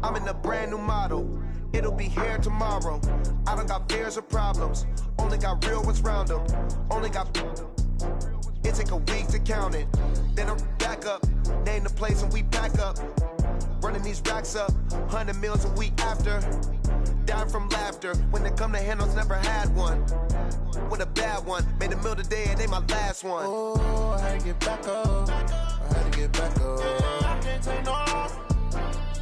I'm in a brand new model. It'll be here tomorrow. I don't got fears or problems. Only got real ones round them. Only got... It take a week to count it. Then I'm back up. Name the place and we pack up. Running these racks up. 100 meals a week after. Dying from laughter. When they come to handles, never had one. With a bad one. Made a meal today and they my last one. Oh, I had to get back up. I had to get back up. I can't take no off.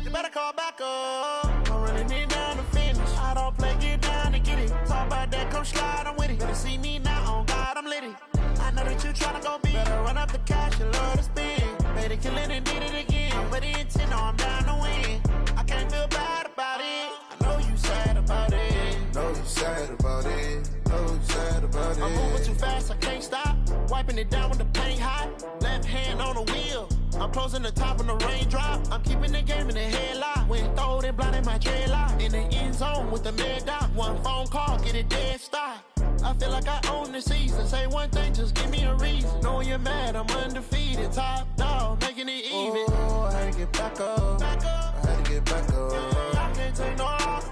You better call back up. I'm running it down to finish. I don't play, get down to get it. Talk about that, come slide, I'm with it. Better see me now, on God, I'm litty. I know that you tryna go big. Better run up the cash, you love to spend. Better kill it and did it again. But the intent, no, I'm down to win. I can't feel bad about it. I know you sad about it. Know you sad about it. Know you sad about it. I'm moving too fast, I can't stop. Wiping it down with the paint hot. Left hand on the wheel. I'm closing the top when the raindrop. I'm keeping the game in the headlock. When throwed and blinded my dreadlock. In the end zone with the mad dot. One phone call, get it dead stop. I feel like I own the season. Say one thing, just give me a reason. Knowing you're mad, I'm undefeated. Top dog, making it even. Oh, I had to get back up. I had to get back up. I can't take no off.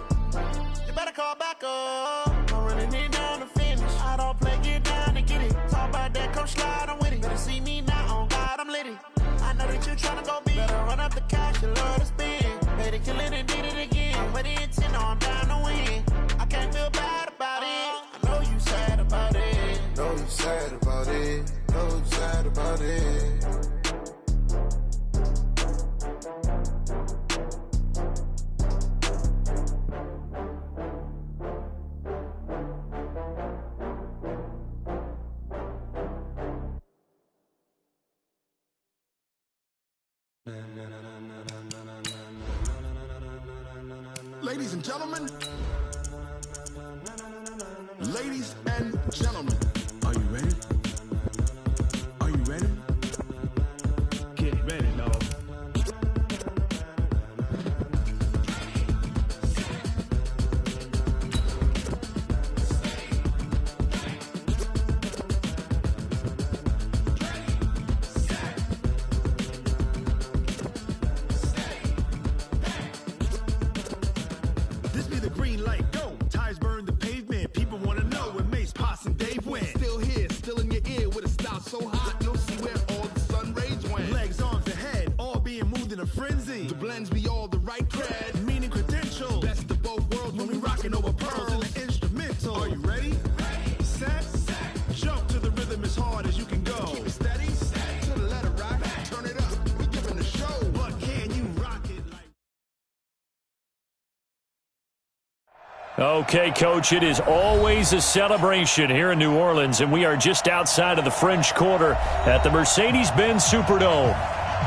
You better call back up. I'm running it down to finish. I don't play, get down to get it. Talk about that, come slide, I'm with it. Better see me now, on God, I'm litty. I know that you tryna go big. Better run up the cash, you love to spend. Better kill it and did it again. But the intent, no, I'm down to win. I can't feel bad about it. I know you sad about it. Know you sad about it. Know you sad about it. Ladies and gentlemen, ladies and gentlemen, are you ready? Are you ready? Get ready, dog. This be the green light, go. Tires burn the pavement. People want to know where Mace, Potts, and Dave went. Still here, still in your ear with a style so hot, you'll see where all the sun rays went. Legs, arms, and head, all being moved in a frenzy. The blends be all the right cred, meaning credentials. Best of both worlds when we rockin' over pearls in the instrumental. Are you ready? Set, jump to the rhythm as hard as you can go. Keep it steady, to the letter rock. Turn it up, we giving the show. But can you rock it like... Okay, Coach, it is always a celebration here in New Orleans, and we are just outside of the French Quarter at the Mercedes-Benz Superdome.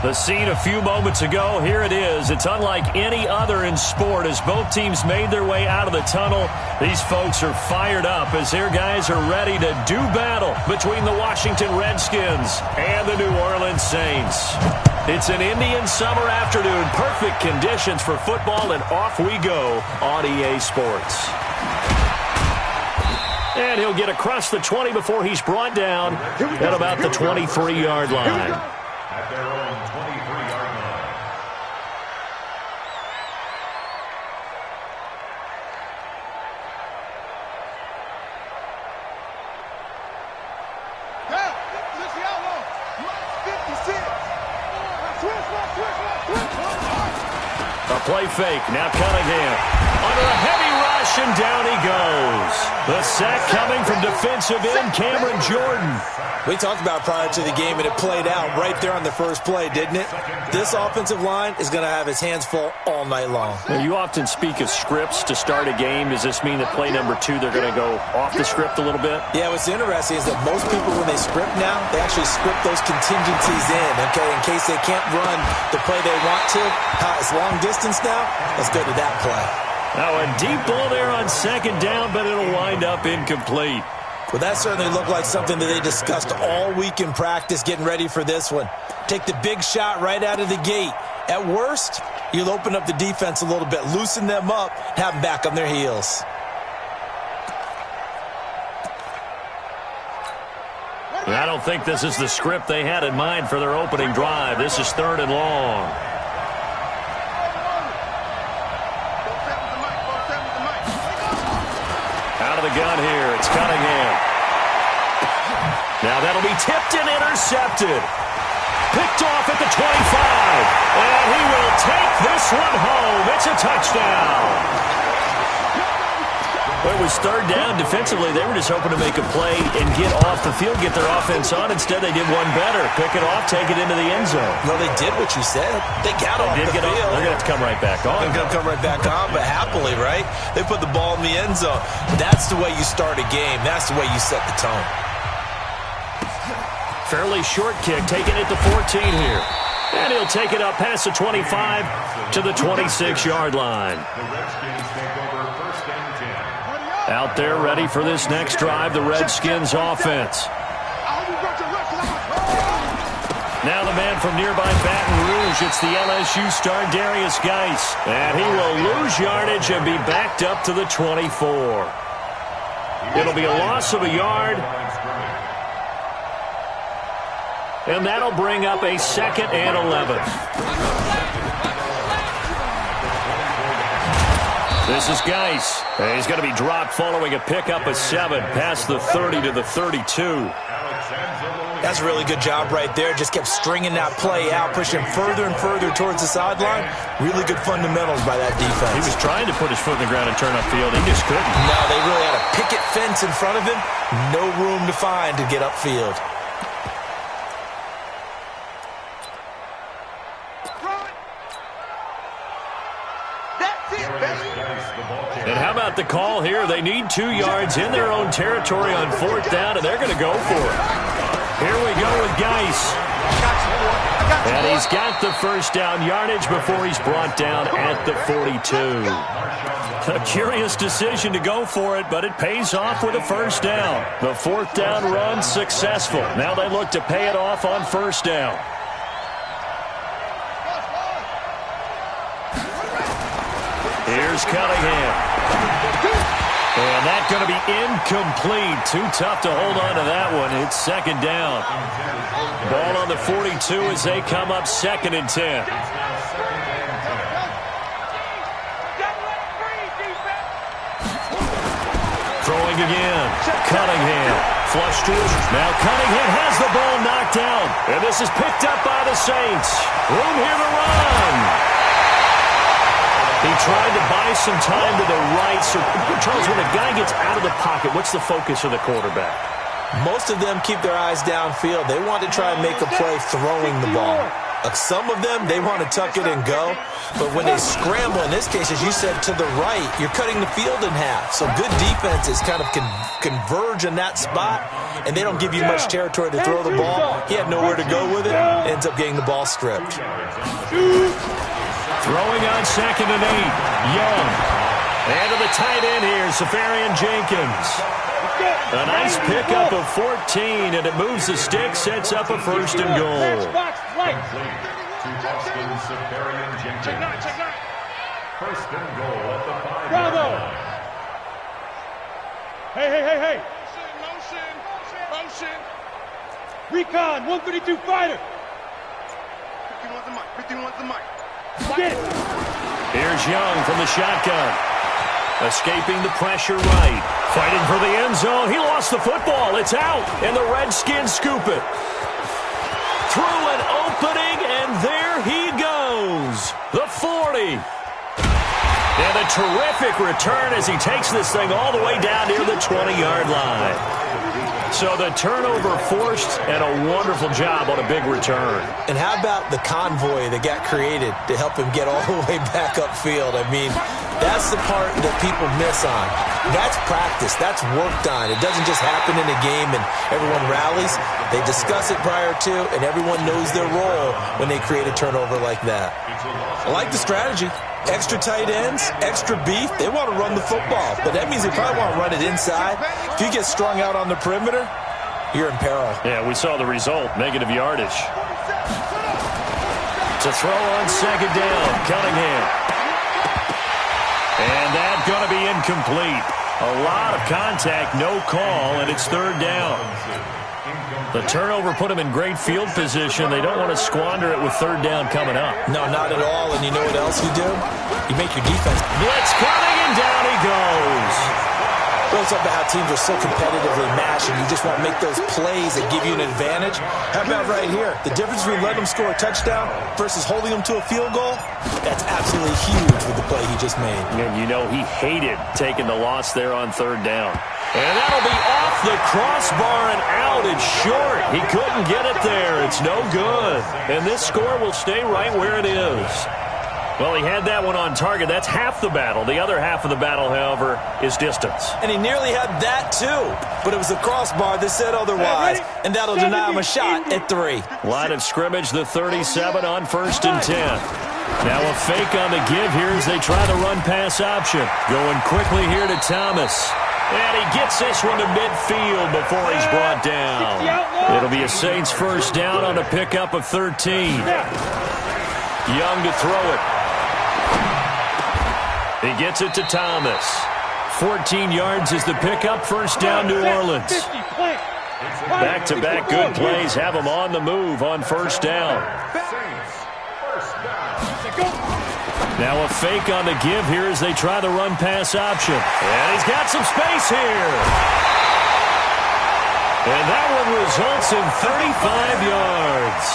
The scene a few moments ago, here it is. It's unlike any other in sport as both teams made their way out of the tunnel. These folks are fired up as their guys are ready to do battle between the Washington Redskins and the New Orleans Saints. It's an Indian summer afternoon, perfect conditions for football, and off we go on EA Sports. And he'll get across the 20 before he's brought down at about the 23-yard line. At their own 23-yard line. A play fake. Now Cunningham. Under a heavy rush, and down he goes. The sack coming from defensive end Cameron Jordan. We talked about prior to the game, and it played out right there on the first play, didn't it? This offensive line is going to have his hands full all night long. Well, you often speak of scripts to start a game. Does this mean that play number 2, they're going to go off the script a little bit? Yeah, what's interesting is that most people, when they script now, they actually script those contingencies in, okay, in case they can't run the play they want to. It's long distance now. Let's go to that play. Now a deep ball there on second down, but it'll wind up incomplete. Well, that certainly looked like something that they discussed all week in practice getting ready for this one. Take the big shot right out of the gate. At worst, you'll open up the defense a little bit, loosen them up, have them back on their heels. I don't think this is the script they had in mind for their opening drive. This is 3rd and long. out of the gun here. It's Cunningham. Now that'll be tipped and intercepted. Picked off at the 25. And he will take this one home. It's a touchdown. Well, it was third down. Defensively, they were just hoping to make a play and get off the field, get their offense on. Instead, they did one better. Pick it off, take it into the end zone. Well, they did what you said. They got off the field. They're going to have to come right back on. They're going to come right back on, but happily, right? They put the ball in the end zone. That's the way you start a game. That's the way you set the tone. Fairly short kick, taking it to 14 here. And he'll take it up past the 25 to the 26-yard line. Out there ready for this next drive, the Redskins offense. Now the man from nearby Baton Rouge, it's the LSU star Darius Geis. And he will lose yardage and be backed up to the 24. It'll be a loss of a yard. And that'll bring up a 2nd and 11. This is Geis. He's going to be dropped following a pickup of 7 past the 30 to the 32. That's a really good job right there. Just kept stringing that play out, pushing further and further towards the sideline. Really good fundamentals by that defense. He was trying to put his foot in the ground and turn upfield. He just couldn't. No, they really had a picket fence in front of him. No room to find to get upfield. And how about the call here? They need 2 yards in their own territory on 4th down, and they're going to go for it. Here we go with Geis. And he's got the first down yardage before he's brought down at the 42. A curious decision to go for it, but it pays off with a first down. The 4th down run successful. Now they look to pay it off on 1st down. Here's Cunningham. And that's going to be incomplete. Too tough to hold on to that one. It's 2nd down. Ball on the 42 as they come up 2nd and 10. Throwing again. Cunningham. Flush to his. Now Cunningham has the ball knocked down. And this is picked up by the Saints. Room here to run. He tried to buy some time to the right. So, Charles, when a guy gets out of the pocket, what's the focus of the quarterback? Most of them keep their eyes downfield. They want to try and make a play throwing the ball. Some of them, they want to tuck it and go. But when they scramble, in this case, as you said, to the right, you're cutting the field in half. So good defenses kind of converge in that spot, and they don't give you much territory to throw the ball. He had nowhere to go with it. Ends up getting the ball stripped. Throwing on 2nd and 8. Young. And to the tight end here, Safarian Jenkins. A nice pickup of 14, and it moves the stick, sets up a 1st and goal. First and goal at the 5-yard Bravo! line. Hey. Motion. Recon, 132 fighter. 51 the mic. Get it. Here's Young from the shotgun. Escaping the pressure right. Fighting for the end zone. He lost the football. It's out. And the Redskins scoop it. Through an opening, and there he goes. The 40. And a terrific return as he takes this thing all the way down near the 20-yard line. So the turnover forced, and a wonderful job on a big return. And how about the convoy that got created to help him get all the way back upfield? I mean, that's the part that people miss on. That's practice. That's worked on. It doesn't just happen in a game and everyone rallies. They discuss it prior to, and everyone knows their role when they create a turnover like that. I like the strategy. Extra tight ends, extra beef. They want to run the football, but that means they probably want to run it inside. If you get strung out on the perimeter, you're in peril. Yeah, we saw the result, negative yardage. To throw on 2nd down, Cunningham. And that's going to be incomplete. A lot of contact, no call, and it's 3rd down. The turnover put him in great field position. They don't want to squander it with 3rd down coming up. No, not at all. And you know what else you do? You make your defense. Blitz coming, and down he goes. Well, it's about how teams are so competitively matched, and you just want to make those plays that give you an advantage. How about right here? The difference between letting them score a touchdown versus holding them to a field goal, that's absolutely huge with the play he just made. And you know he hated taking the loss there on third down. And that'll be off the crossbar and out. It's short. He couldn't get it there. It's no good. And this score will stay right where it is. Well, he had that one on target. That's half the battle. The other half of the battle, however, is distance. And he nearly had that, too. But it was the crossbar that said otherwise, and that'll deny him a shot at 3. Line of scrimmage, the 37 on 1st and 10. Now a fake on the give here as they try the run-pass option. Going quickly here to Thomas. And he gets this one to midfield before he's brought down. It'll be a Saints first down on a pickup of 13. Young to throw it. He gets it to Thomas. 14 yards is the pickup. First down, New Orleans. Back-to-back good plays have him on the move on first down. Now a fake on the give here as they try the run-pass option. And he's got some space here. And that one results in 35 yards.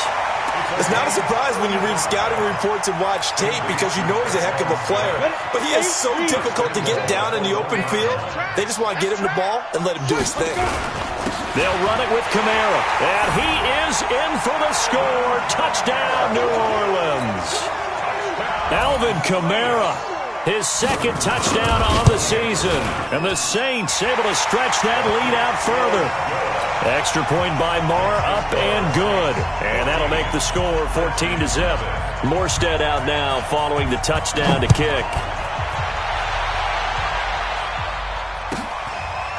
It's not a surprise when you read scouting reports and watch tape because you know he's a heck of a player. But he is so difficult to get down in the open field. They just want to get him the ball and let him do his thing. They'll run it with Kamara. And he is in for the score. Touchdown, New Orleans. Alvin Kamara, his second touchdown on the season. And the Saints able to stretch that lead out further. Extra point by Marr, up and good. And that'll make the score 14-0. Morstead out now following the touchdown to kick.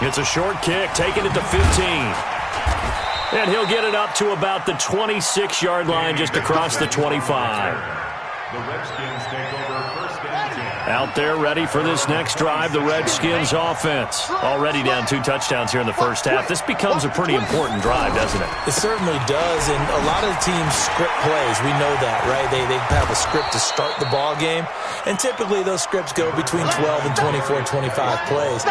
It's a short kick, taking it to 15. And he'll get it up to about the 26-yard line, just across the 25. The Redskins take over first and 10. Out there ready for this next drive, the Redskins offense. Already down 2 touchdowns here in the first half. This becomes a pretty important drive, doesn't it? It certainly does, and a lot of the teams script plays. We know that, right? They have a script to start the ball game, and typically those scripts go between 12 and 24, 25 plays.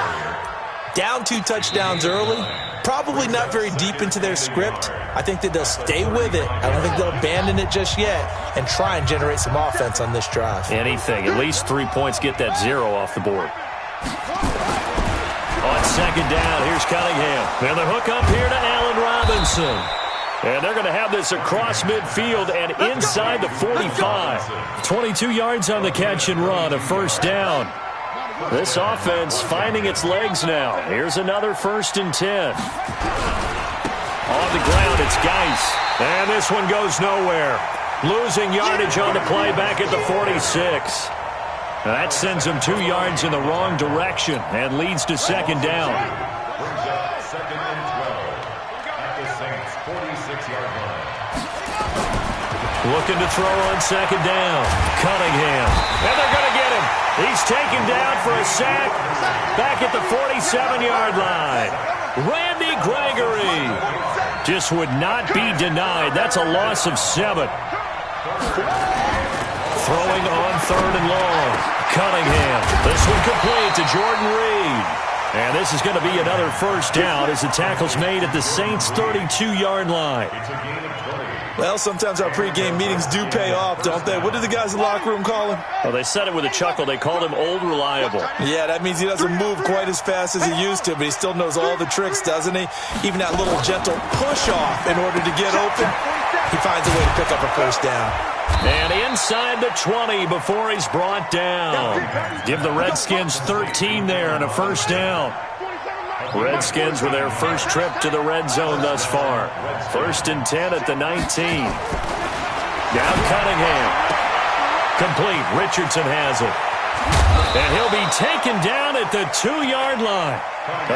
Down 2 touchdowns early, probably not very deep into their script. I think that they'll stay with it. I don't think they'll abandon it just yet and try and generate some offense on this drive. Anything. At least 3 points, get that 0 off the board. On second down, here's Cunningham. And the hook up here to Allen Robinson. And they're going to have this across midfield and inside the 45. 22 yards on the catch and run, a first down. This offense finding its legs now. Here's another 1st and 10. On the ground, it's Geis. And this one goes nowhere. Losing yardage on the play back at the 46. That sends him 2 yards in the wrong direction and leads to second down. Brings up 2nd and 12 at the Saints' 46-yard line. Looking to throw on second down. Cunningham. And they're going to get him. He's taken down for a sack back at the 47-yard line. Randy Gregory just would not be denied. That's a loss of 7. Throwing on 3rd and long. Cunningham. This one complete to Jordan Reed. And this is going to be another first down as the tackle's made at the Saints' 32-yard line. It's a gain of 20. Well, sometimes our pregame meetings do pay off, don't they? What did the guys in the locker room call him? Well, they said it with a chuckle. They called him Old Reliable. Yeah, that means he doesn't move quite as fast as he used to, but he still knows all the tricks, doesn't he? Even that little gentle push-off in order to get open, he finds a way to pick up a first down. And inside the 20 before he's brought down. Give the Redskins 13 there and a first down. Redskins with their first trip to the red zone thus far. 1st and 10 at the 19. Down Cunningham. Complete. Richardson has it. And he'll be taken down at the 2-yard line.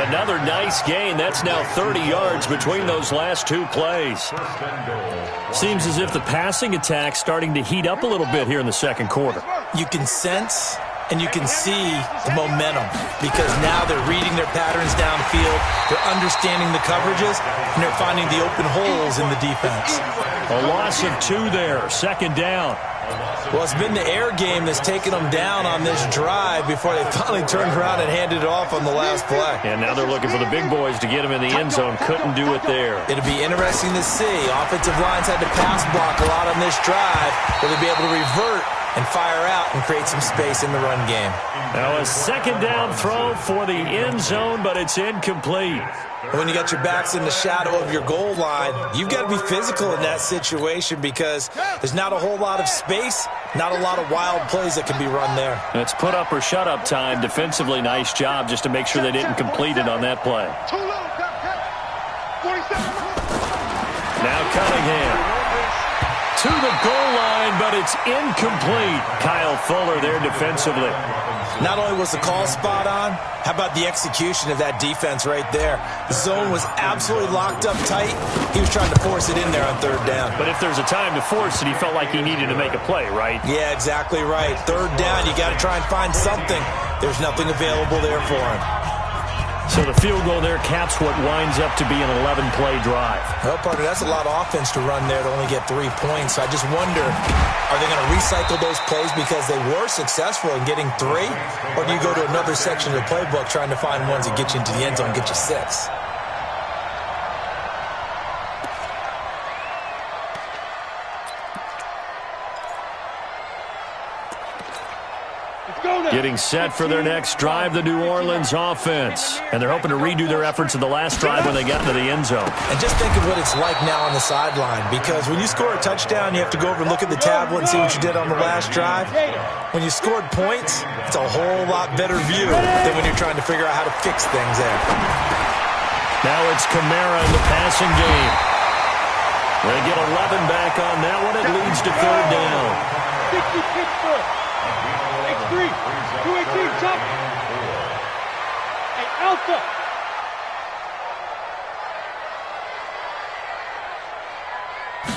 Another nice gain. That's now 30 yards between those last 2 plays. Seems as if the passing attack's starting to heat up a little bit here in the second quarter. You can sense And you can see the momentum because now they're reading their patterns downfield, they're understanding the coverages, and they're finding the open holes in the defense. A loss of 2 there, second down. Well, it's been the air game that's taken them down on this drive before they finally turned around and handed it off on the last play. And now they're looking for the big boys to get him in the end zone. Couldn't do it there. It'll be interesting to see. Offensive lines had to pass block a lot on this drive. Will they be able to revert and fire out and create some space in the run game? Now a second down throw for the end zone, but it's incomplete. When you got your backs in the shadow of your goal line, you've got to be physical in that situation because there's not a whole lot of space, not a lot of wild plays that can be run there. It's put up or shut up time. Defensively, nice job just to make sure they didn't complete it on that play. Now Cunningham to the goal line, but it's incomplete. Kyle Fuller there defensively. Not only was the call spot on, how about the execution of that defense right there? The zone was absolutely locked up tight. He was trying to force it in there on third down. But if there's a time to force it, he felt like he needed to make a play, right? Yeah, exactly right. Third down, you got to try and find something. There's nothing available there for him. So the field goal there caps what winds up to be an 11-play drive. Well, partner, that's a lot of offense to run there to only get 3 points. So I just wonder, are they going to recycle those plays because they were successful in getting 3? Or do you go to another section of the playbook trying to find ones that get you into the end zone and get you 6? Getting set for their next drive, the New Orleans offense. And they're hoping to redo their efforts in the last drive when they got into the end zone. And just think of what it's like now on the sideline, because when you score a touchdown, you have to go over and look at the tablet and see what you did on the last drive. When you scored points, it's a whole lot better view than when you're trying to figure out how to fix things there. Now it's Kamara in the passing game. They get 11 back on that one. It leads to third down. 60 X3, 218, top. Hey, Alpha.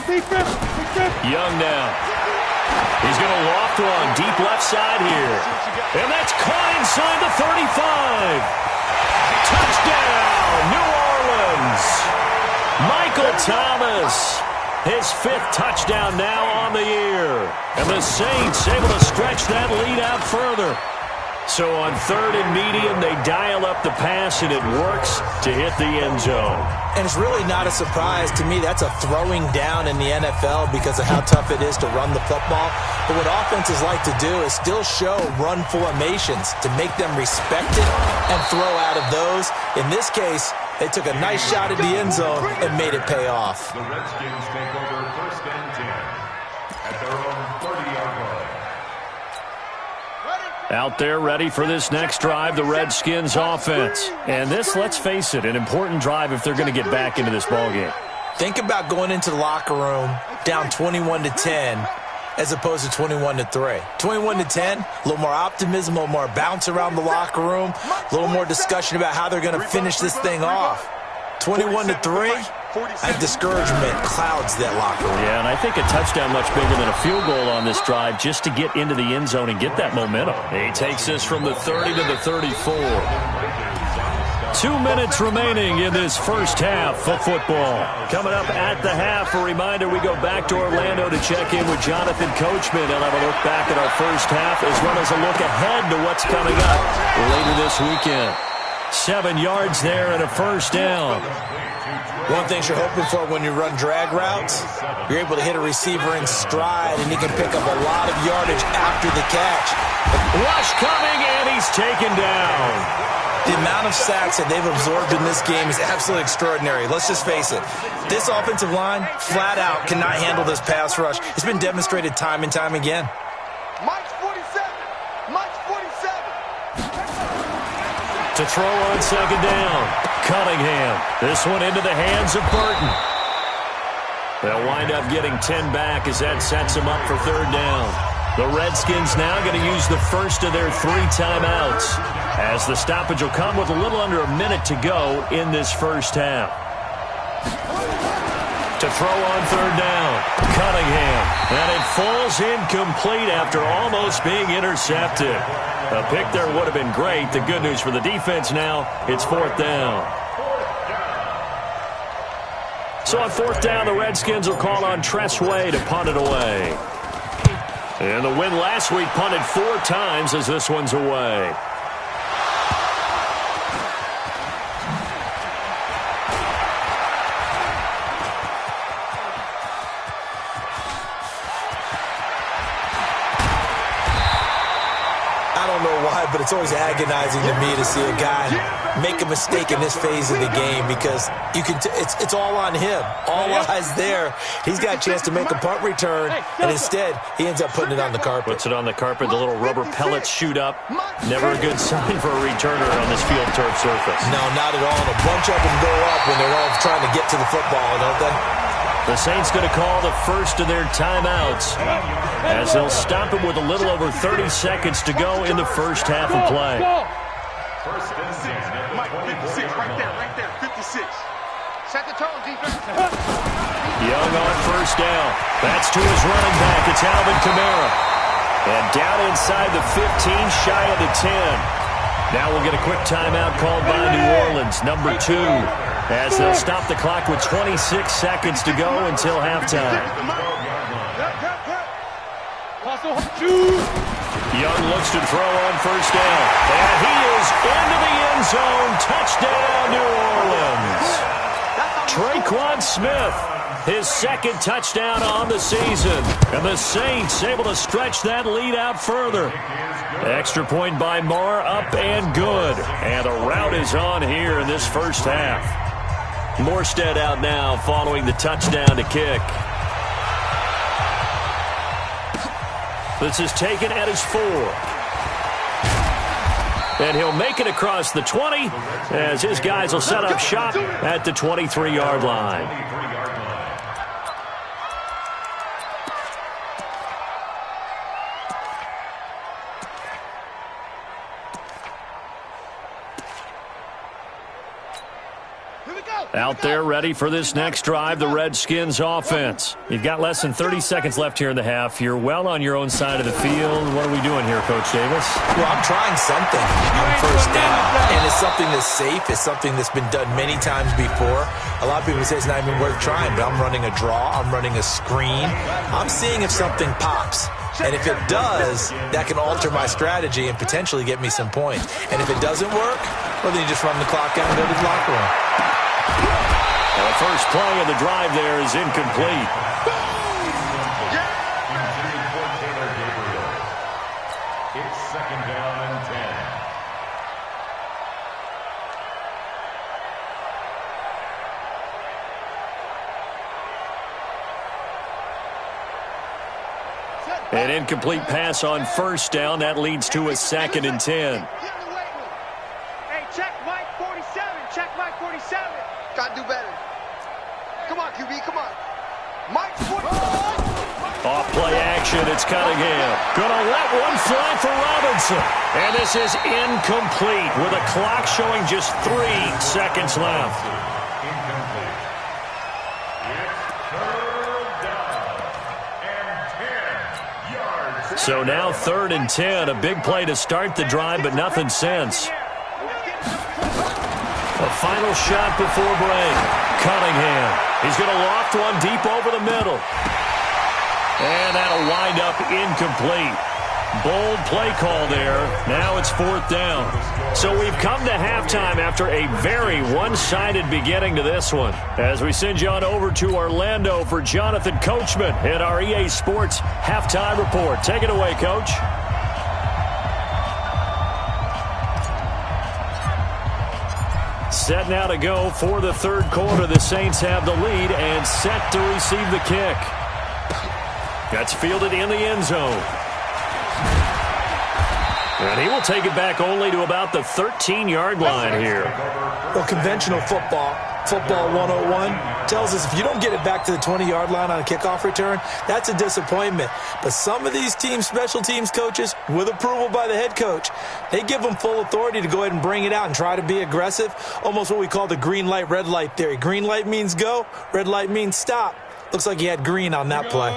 Defense. Young now. He's going to loft one deep left side here. And that's caught inside the 35. Touchdown, New Orleans. Michael Thomas. His 5th touchdown now on the year. And the Saints able to stretch that lead out further. So on 3rd and medium, they dial up the pass, and it works to hit the end zone. And it's really not a surprise to me. That's a throwing down in the NFL because of how tough it is to run the football. But what offenses like to do is still show run formations to make them respect it and throw out of those. In this case, they took a nice shot at the end zone and made it pay off. The Redskins take over 1st and 10 at their own 30-yard line. Out there ready for this next drive, the Redskins offense. And this, let's face it, an important drive if they're going to get back into this ballgame. Think about going into the locker room down 21-10 as opposed to 21-3. 21-10, a little more optimism, a little more bounce around the locker room, a little more discussion about how they're going to finish this thing off. 21-3, that discouragement clouds that locker room. Yeah, and I think a touchdown much bigger than a field goal on this drive just to get into the end zone and get that momentum. He takes this from the 30 to the 34. 2 minutes remaining in this first half of football. Coming up at the half, a reminder, we go back to Orlando to check in with Jonathan Coachman. He'll have a look back at our first half as well as a look ahead to what's coming up later this weekend. 7 yards there and a first down. One thing you're hoping for when you run drag routes, you're able to hit a receiver in stride and he can pick up a lot of yardage after the catch. Rush coming and he's taken down. The amount of sacks that they've absorbed in this game is absolutely extraordinary. Let's just face it. This offensive line, flat out, cannot handle this pass rush. It's been demonstrated time and time again. Mike's 47. Mike's 47. To throw on second down. Cunningham. This one into the hands of Burton. They'll wind up getting 10 back as that sets them up for third down. The Redskins now going to use the first of their 3 timeouts, as the stoppage will come with a little under a minute to go in this first half. to throw on third down. Cunningham. And it falls incomplete after almost being intercepted. A pick there would have been great. The good news for the defense now, it's fourth down. So on fourth down, the Redskins will call on Tress Way to punt it away. And the win last week punted 4 times as this one's away. But it's always agonizing to me to see a guy make a mistake in this phase of the game because you can it's all on him. All eyes there. He's got a chance to make a punt return, and instead he ends up putting it on the carpet. Puts it on the carpet. The little rubber pellets shoot up. Never a good sign for a returner on this field turf surface. No, not at all. And a bunch of them go up when they're all trying to get to the football, don't they? The Saints going to call the first of their timeouts as they'll stop it with a little over 30 seconds to go in the first half of play. First and 10. Mike, 56, right there, 56. Set the tone, defense. Young on first down. That's to his running back. It's Alvin Kamara. And down inside the 15, shy of the 10. Now we'll get a quick timeout called by New Orleans, number 2. As they'll stop the clock with 26 seconds to go until halftime. Young looks to throw on first down. And he is into the end zone. Touchdown, New Orleans. Traquan Smith, his second touchdown on the season. And the Saints able to stretch that lead out further. Extra point by Marr, up and good. And the rout is on here in this first half. Morstead out now following the touchdown to kick. This is taken at his 4. And he'll make it across the 20 as his guys will set up shop at the 23-yard line. Out there ready for this next drive, the Redskins offense. You've got less than 30 seconds left here in the half. You're well on your own side of the field. What are we doing here, Coach Davis? Well, I'm trying something on first down, and it's something that's safe. It's something that's been done many times before. A lot of people say it's not even worth trying, but I'm running a draw. I'm running a screen. I'm seeing if something pops. And if it does, that can alter my strategy and potentially get me some points. And if it doesn't work, well, then you just run the clock out and go to the locker room. Well, the first play of the drive there is incomplete. It's second down and 10. An incomplete pass on first down. That leads to a second and 10. Hey, check Mike 47. Check Mike 47. Gotta do better. Come on, QB, come on. Mike 47. Off play action, it's Cunningham. Gonna let one fly for Robinson. And this is incomplete with a clock showing just 3 seconds left. Incomplete. It's third down and 10 yards. So now 3rd and 10. A big play to start the drive, but nothing since. A final shot before break. Cunningham. He's going to loft one deep over the middle. And that'll wind up incomplete. Bold play call there. Now it's 4th down. So we've come to halftime after a very one-sided beginning to this one. As we send you on over to Orlando for Jonathan Coachman in our EA Sports Halftime Report. Take it away, Coach. Set now to go for the 3rd quarter. The Saints have the lead and set to receive the kick. That's fielded in the end zone. And he will take it back only to about the 13-yard line here. Well, conventional football Football 101 tells us if you don't get it back to the 20-yard line on a kickoff return, that's a disappointment. But some of these teams, special teams coaches, with approval by the head coach, they give them full authority to go ahead and bring it out and try to be aggressive, almost what we call the green light, red light theory. Green light means go, red light means stop. Looks like he had green on that play.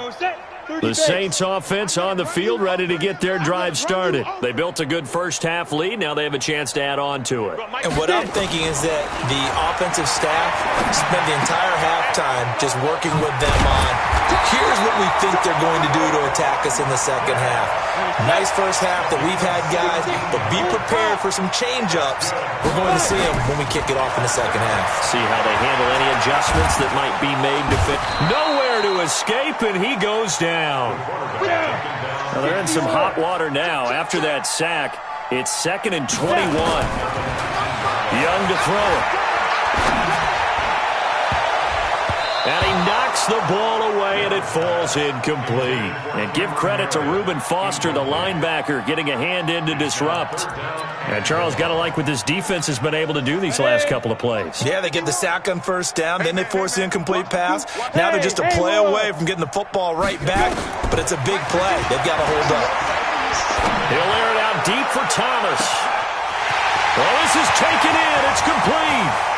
The Saints offense on the field, ready to get their drive started. They built a good first-half lead. Now they have a chance to add on to it. And what I'm thinking is that the offensive staff spent the entire halftime just working with them on, here's what we think they're going to do to attack us in the second half. Nice first half that we've had, guys, but be prepared for some change-ups. We're going to see them when we kick it off in the second half. See how they handle any adjustments that might be made to fit. Nowhere to escape, and he goes down. Well, they're in some hot water now. After that sack, it's 2nd and 21. Young to throw it. And he knocks the ball away, and it falls incomplete. And give credit to Reuben Foster, the linebacker, getting a hand in to disrupt. And Charles, got to like what this defense has been able to do these last couple of plays. Yeah, they get the sack on first down, then they force the incomplete pass. Now they're just a play away from getting the football right back, but it's a big play. They've got to hold up. He'll air it out deep for Thomas. Well, this is taken in. It's complete.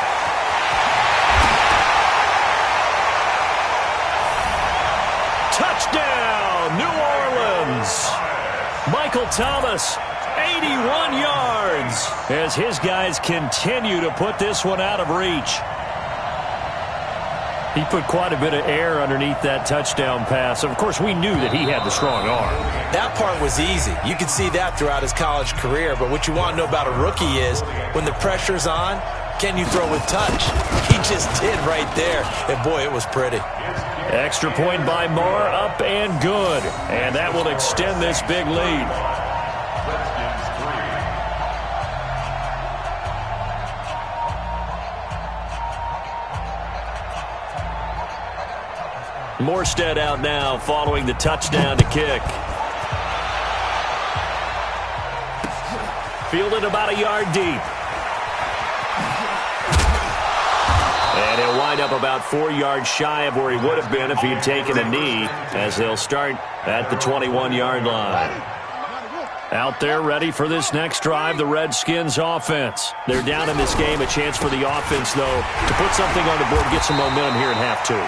Touchdown, New Orleans. Michael Thomas, 81 yards, as his guys continue to put this one out of reach. He put quite a bit of air underneath that touchdown pass. Of course, we knew that he had the strong arm. That part was easy. You could see that throughout his college career. But what you want to know about a rookie is when the pressure's on, can you throw with touch? He just did right there. And, boy, it was pretty. Extra point by Marr, up and good. And that will extend this big lead. Morstead out now following the touchdown to kick. Fielded about a yard deep. And he'll wind up about 4 yards shy of where he would have been if he'd taken a knee, as they'll start at the 21-yard line. Out there ready for this next drive, the Redskins offense. They're down in this game. A chance for the offense, though, to put something on the board, get some momentum here in half two.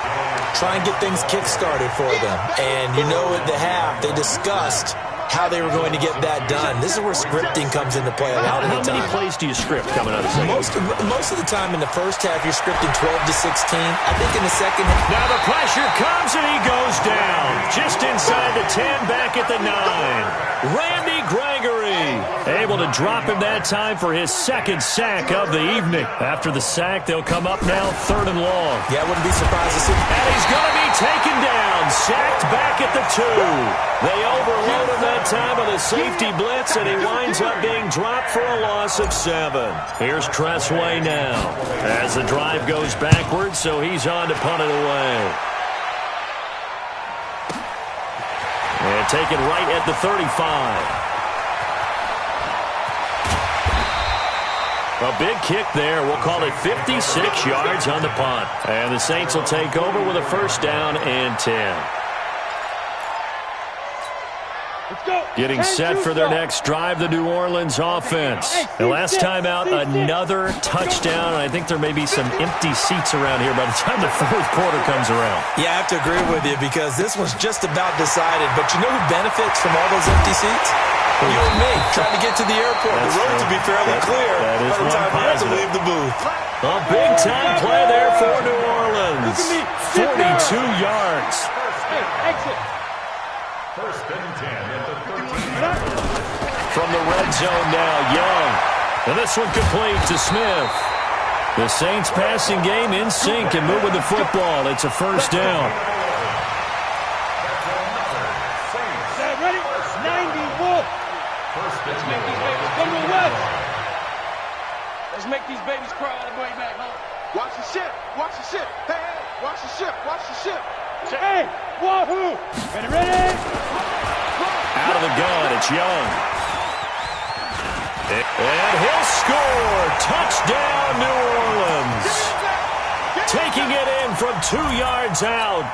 Try and get things kick-started for them. And you know at the half, they discussed how they were going to get that done. This is where scripting comes into play a lot of the time. How many plays do you script coming out of the second? Most of the time in the first half, you're scripting 12 to 16. I think in the second half. Now the pressure comes, and he goes down. Just inside the 10, back at the 9. Randy Gregory able to drop him that time for his second sack of the evening. After the sack, they'll come up now 3rd and long. Yeah, I wouldn't be surprised to see. And he's going to be taken down. Sacked back at the 2. They overload him that time with a safety blitz, and he winds up being dropped for a loss of 7. Here's Tressway now as the drive goes backwards, so he's on to punt it away. And taken right at the 35. A big kick there. We'll call it 56 yards on the punt. And the Saints will take over with a first down and 10. Getting set for their next drive, the New Orleans offense. The last time out, another touchdown. I think there may be some empty seats around here by the time the fourth quarter comes around. Yeah, I have to agree with you because this one's just about decided. But you know who benefits from all those empty seats? You and me, trying to get to the airport. The roads will be fairly clear by the time we have to leave the booth. A big-time play there for New Orleans. 42 yards. Exit. First and 10 at the 13. From the red zone now, Young. And this one complete to Smith. The Saints passing game in sync and moving the football. It's a first down. Ready? 91. Let's make these babies come to the west. Let's make these babies cry all the way back home. Watch the ship. Watch the ship. Hey, hey. Watch the ship. Watch the ship. Hey, wahoo. Ready, ready? Out of the gun, it's Young. And he'll score. Touchdown, New Orleans. taking it in from 2 yards out.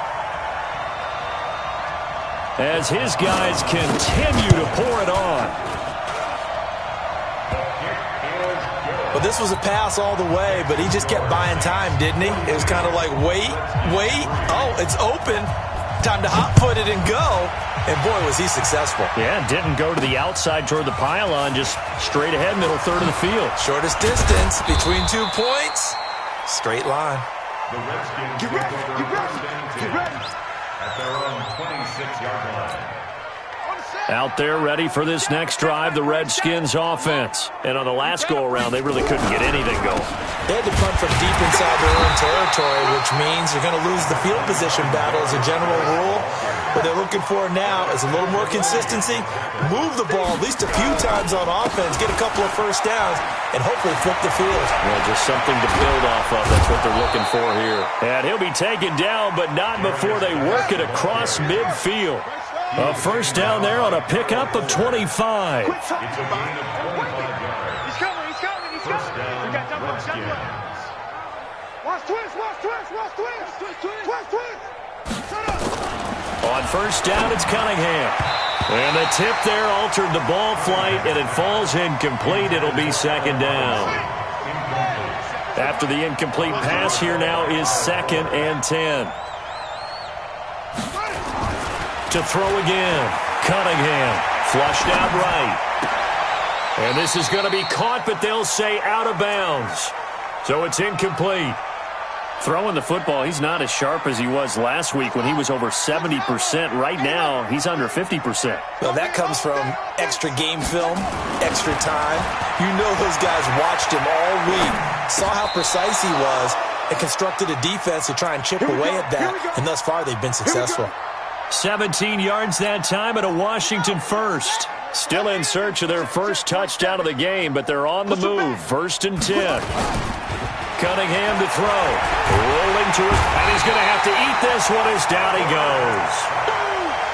As his guys continue to pour it on. Well, this was a pass all the way, but he just kept buying time, didn't he? It was kind of like, wait. Oh, it's open. Time to hot-foot it and go. And, boy, was he successful. Yeah, didn't go to the outside toward the pylon, just straight ahead, middle third of the field. Shortest distance between 2 points. Straight line. The Redskins get ready. At their own 26-yard line. Out there ready for this next drive, the Redskins offense. And on the last go-around, they really couldn't get anything going. They had to punt from deep inside their own territory, which means you're going to lose the field position battle as a general rule. What they're looking for now is a little more consistency, move the ball at least a few times on offense, get a couple of first downs, and hopefully flip the field. Well, just something to build off of. That's what they're looking for here. And he'll be taken down, but not before they work it across midfield. A first down there on a pickup of 25. It's a gain of 25 yards. He's coming. First down, We got jump up. Watch twist. Shut up. On first down, it's Cunningham. And the tip there altered the ball flight, and it falls incomplete. It'll be second down. After the incomplete pass, here now is 2nd and 10. To throw again. Cunningham flushed out right. And this is going to be caught, but they'll say out of bounds. So it's incomplete. Throwing the football, he's not as sharp as he was last week when he was over 70%. Right now, he's under 50%. Well, that comes from extra game film, extra time. You know those guys watched him all week, saw how precise he was, and constructed a defense to try and chip away at that. And thus far, they've been successful. 17 yards that time and a Washington first. Still in search of their first touchdown of the game, but they're on the move. 1st and 10. Cunningham to throw. Rolling to it, and he's going to have to eat this one as down he goes.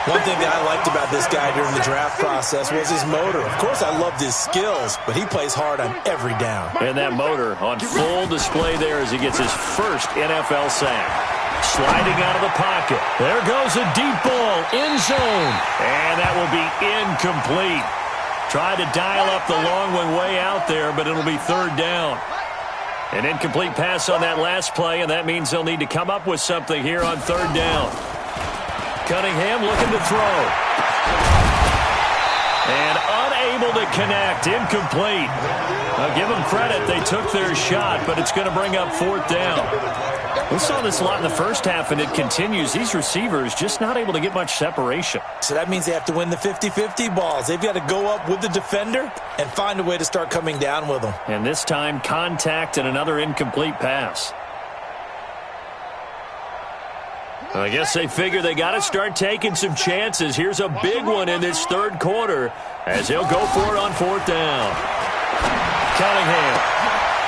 One thing that I liked about this guy during the draft process was his motor. Of course, I loved his skills, but he plays hard on every down. And that motor on full display there as he gets his first NFL sack. Sliding out of the pocket. There goes a deep ball, end zone. And that will be incomplete. Tried to dial up the long one way out there, but it'll be 3rd down. An incomplete pass on that last play, and that means they'll need to come up with something here on 3rd down. Cunningham looking to throw. And unable to connect. Incomplete. I'll give them credit. They took their shot, but it's going to bring up 4th down. We saw this a lot in the first half, and it continues. These receivers just not able to get much separation. So that means they have to win the 50-50 balls. They've got to go up with the defender and find a way to start coming down with them. And this time, contact and another incomplete pass. I guess they figure they got to start taking some chances. Here's a big one in this 3rd quarter as he'll go for it on 4th down. Cunningham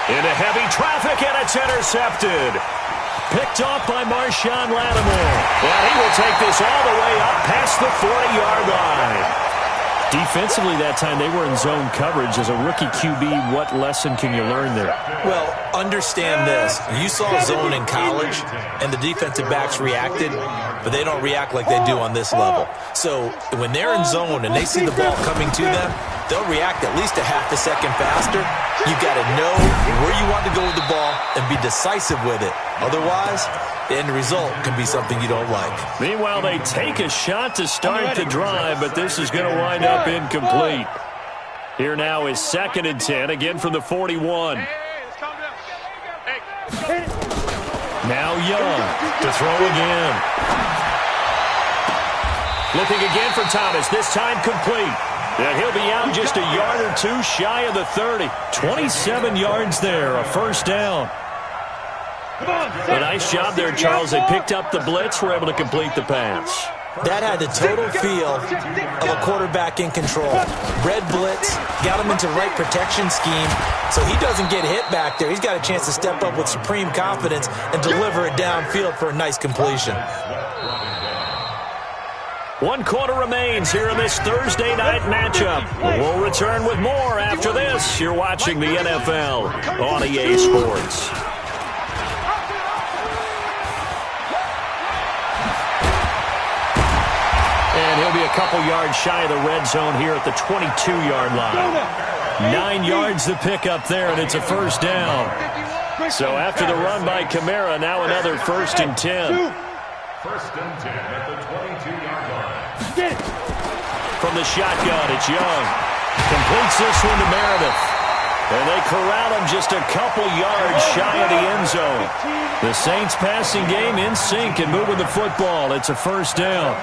into heavy traffic, and it's intercepted. Picked off by Marshawn Lattimore. And he will take this all the way up past the 40-yard line. Defensively that time, they were in zone coverage. As a rookie QB, what lesson can you learn there? Well, understand this. You saw zone in college, and the defensive backs reacted, but they don't react like they do on this level. So when they're in zone and they see the ball coming to them, they'll react at least a half a second faster. You've got to know where you want to go with the ball and be decisive with it. Otherwise, the end result can be something you don't like. Meanwhile, they take a shot to start the drive, but this is going to wind up incomplete. Here now is 2nd and 10, again from the 41. Now Young to throw again. Looking again for Thomas, this time complete. And he'll be out just a yard or two shy of the 30. 27 yards there, a first down. A nice job there, Charles. They picked up the blitz, were able to complete the pass. That had the total feel of a quarterback in control. Red blitz, got him into the right protection scheme, so he doesn't get hit back there. He's got a chance to step up with supreme confidence and deliver it downfield for a nice completion. 1 quarter remains here in this Thursday night matchup. We'll return with more after this. You're watching the NFL on EA Sports. couple yards shy of the red zone here at the 22-yard line. 9 yards to pick up there, and it's a first down. So after the run by Kamara, now another 1st and 10. 1st and 10 at the 22-yard line. From the shotgun, it's Young. Completes this one to Meredith. And they corral him just a couple yards shy of the end zone. The Saints passing game in sync and moving the football. It's a first down.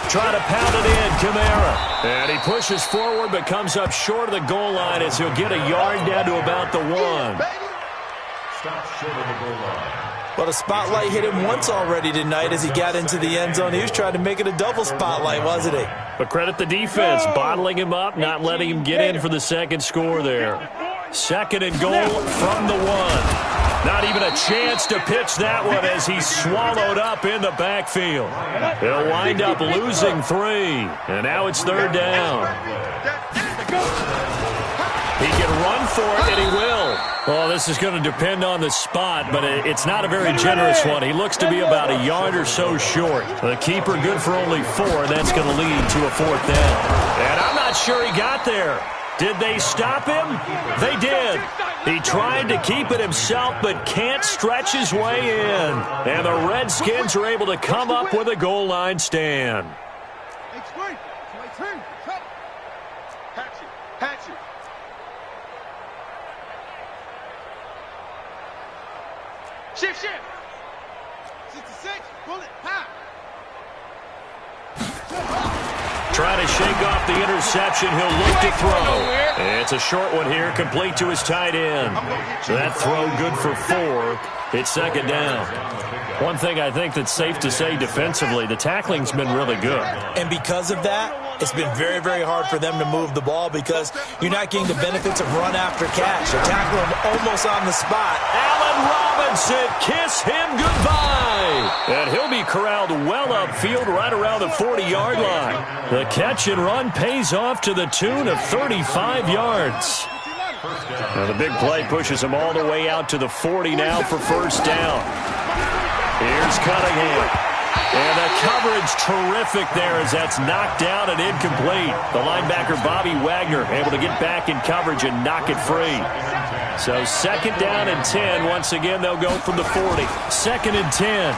Try to pound it in, Kamara. And he pushes forward but comes up short of the goal line as he'll get a yard down to about the 1. Stop short of the goal line. Well, the spotlight hit him once already tonight as he got into the end zone. He was trying to make it a double spotlight, wasn't he? But credit the defense, bottling him up, not letting him get in for the second score there. 2nd and goal from the 1. Not even a chance to pitch that one as he's swallowed up in the backfield. He'll wind up losing 3. And now it's 3rd down. He can run for it, and he will. Well, this is going to depend on the spot, but it's not a very generous one. He looks to be about a yard or so short. The keeper good for only 4, and that's going to lead to a 4th down. And I'm not sure he got there. Did they stop him? They did. He tried to keep it himself, but can't stretch his way in. And the Redskins are able to come up with a goal line stand. Shift. 66, bullet, high. Trying to shake off the interception. He'll look to throw. It's a short one here, complete to his tight end. That throw good for 4. It's 2nd down. One thing I think that's safe to say defensively, the tackling's been really good. And because of that, it's been very, very hard for them to move the ball because you're not getting the benefits of run after catch. They're tackling him almost on the spot. Allen Robinson, kiss him goodbye. And he'll be corralled well upfield right around the 40-yard line. The catch and run pays off to the tune of 35 yards. Now the big play pushes him all the way out to the 40 now for first down. Here's Cunningham. And the coverage terrific there as that's knocked down and incomplete. The linebacker Bobby Wagner able to get back in coverage and knock it free. So 2nd down and 10. Once again, they'll go from the 40. 2nd and 10.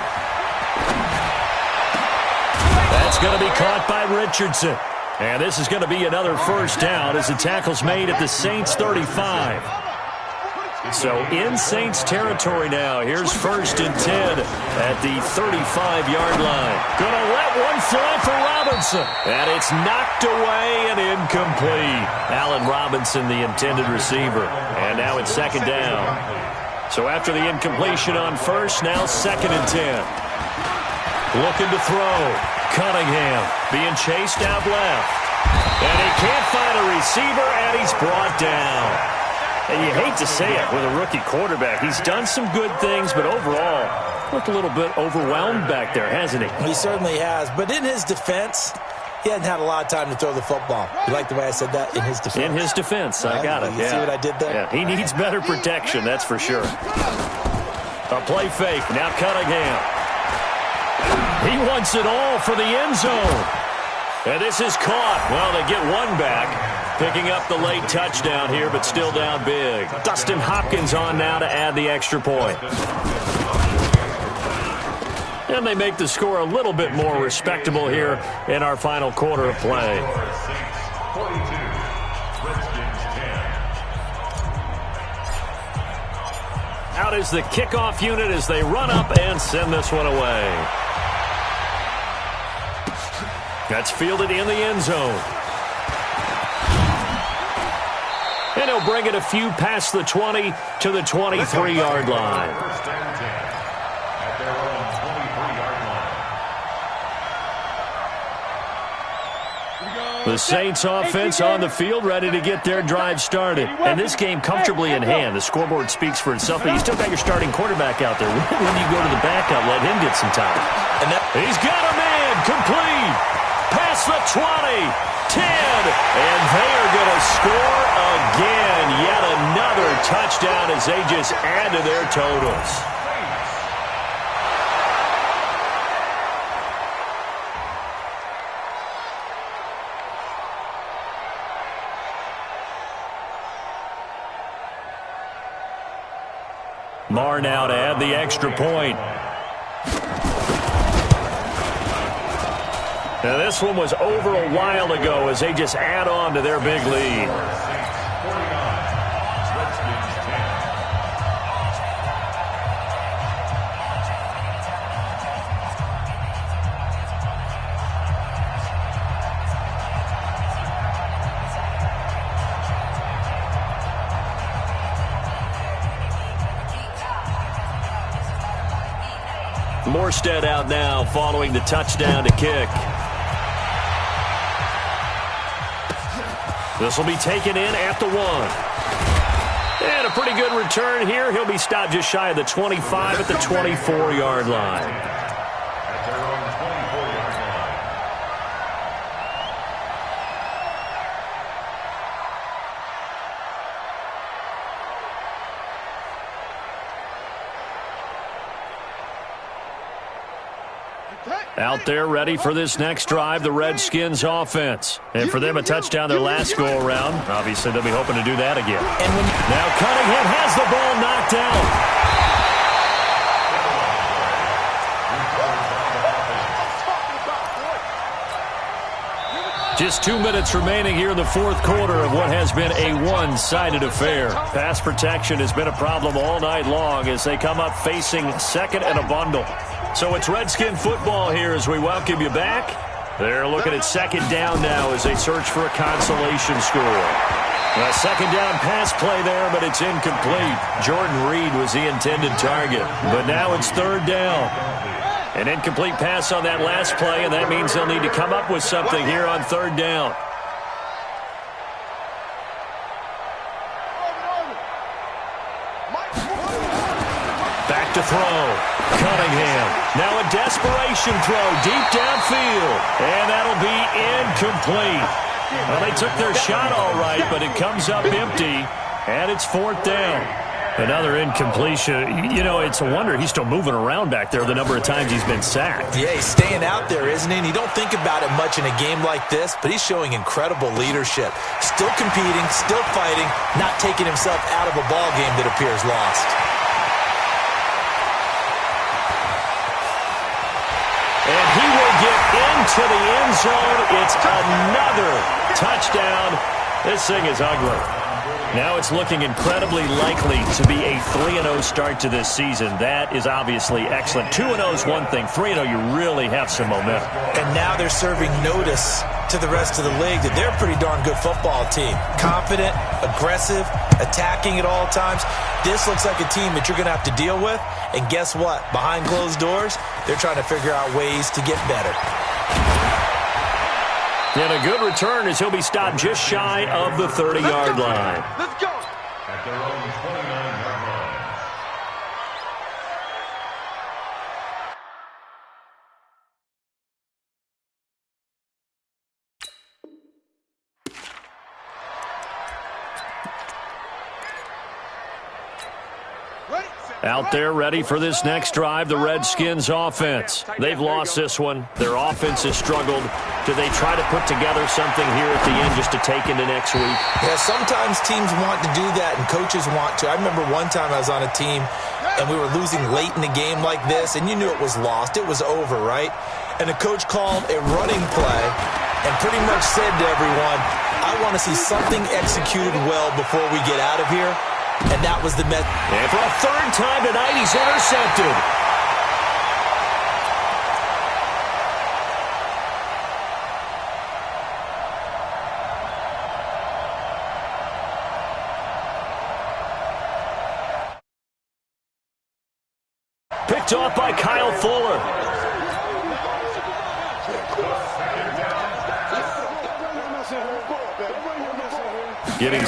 That's going to be caught by Richardson. And this is going to be another first down as the tackle's made at the Saints 35. So in Saints territory now. Here's 1st and 10 at the 35-yard line. Going to let one fly for Robinson. And it's knocked away and incomplete. Allen Robinson, the intended receiver. And now it's 2nd down. So after the incompletion on 1st, now 2nd and 10. Looking to throw. Cunningham being chased out left. And he can't find a receiver, and he's brought down. And you hate to say it with a rookie quarterback. He's done some good things, but overall, looked a little bit overwhelmed back there, hasn't he? He certainly has. But in his defense, he hasn't had a lot of time to throw the football. You like the way I said that? In his defense. In his defense. I got it. You see what I did there? Yeah, he needs better protection, that's for sure. A play fake. Now Cunningham. He wants it all for the end zone. And this is caught. Well, they get one back. Picking up the late touchdown here, but still down big. Dustin Hopkins on now to add the extra point. And they make the score a little bit more respectable here in our final quarter of play. Out is the kickoff unit as they run up and send this one away. That's fielded in the end zone. And he'll bring it a few past the 20 to the 23-yard line. The Saints offense on the field, ready to get their drive started. And this game comfortably in hand. The scoreboard speaks for itself, but you still got your starting quarterback out there. When you go to the backup, let him get some time. And he's got a man, complete. Past the 20, 10, and they are going to score again. Yet another touchdown as they just add to their totals. Marr now to add the extra point. Now this one was over a while ago as they just add on to their big lead. Morstead out now following the touchdown to kick. This will be taken in at the 1. And a pretty good return here. He'll be stopped just shy of the 25 at the 24-yard line. At their own 24-yard line. Out there ready for this next drive, the Redskins offense. And for them, a touchdown their last go-around. Obviously, they'll be hoping to do that again. Now Cunningham has the ball knocked down. Just 2 minutes remaining here in the fourth quarter of what has been a one-sided affair. Pass protection has been a problem all night long as they come up facing second and a bundle. So it's Redskin football here as we welcome you back. They're looking at second down now as they search for a consolation score. A second down pass play there, but it's incomplete. Jordan Reed was the intended target, but now it's third down. An incomplete pass on that last play, and that means they'll need to come up with something here on third down. Back to throw. Cunningham. Now a desperation throw deep downfield. And that'll be incomplete. Well, they took their shot all right, but it comes up empty, and it's fourth down. Another incompletion. You know, it's a wonder he's still moving around back there the number of times he's been sacked. Yeah, he's staying out there, isn't he? And you don't think about it much in a game like this, but he's showing incredible leadership. Still competing, still fighting, not taking himself out of a ball game that appears lost. And he will get into the end zone. It's another touchdown. This thing is ugly. Now it's looking incredibly likely to be a 3-0 start to this season. That is obviously excellent. 2-0 is one thing. 3-0, you really have some momentum. And now they're serving notice to the rest of the league that they're a pretty darn good football team. Confident, aggressive, attacking at all times. This looks like a team that you're going to have to deal with. And guess what? Behind closed doors, they're trying to figure out ways to get better. And a good return as he'll be stopped just shy of the 30-yard line. Let's go. At their own 29-yard line. Out there ready for this next drive, the Redskins offense. They've lost this one. Their offense has struggled. Do they try to put together something here at the end just to take into next week? Yeah, sometimes teams want to do that and coaches want to. I remember one time I was on a team and we were losing late in the game like this, and you knew it was lost. It was over, right? And the coach called a running play and pretty much said to everyone, I want to see something executed well before we get out of here. And that was the method. And for a third time tonight, he's intercepted. Picked off by Kyle Fuller. Getting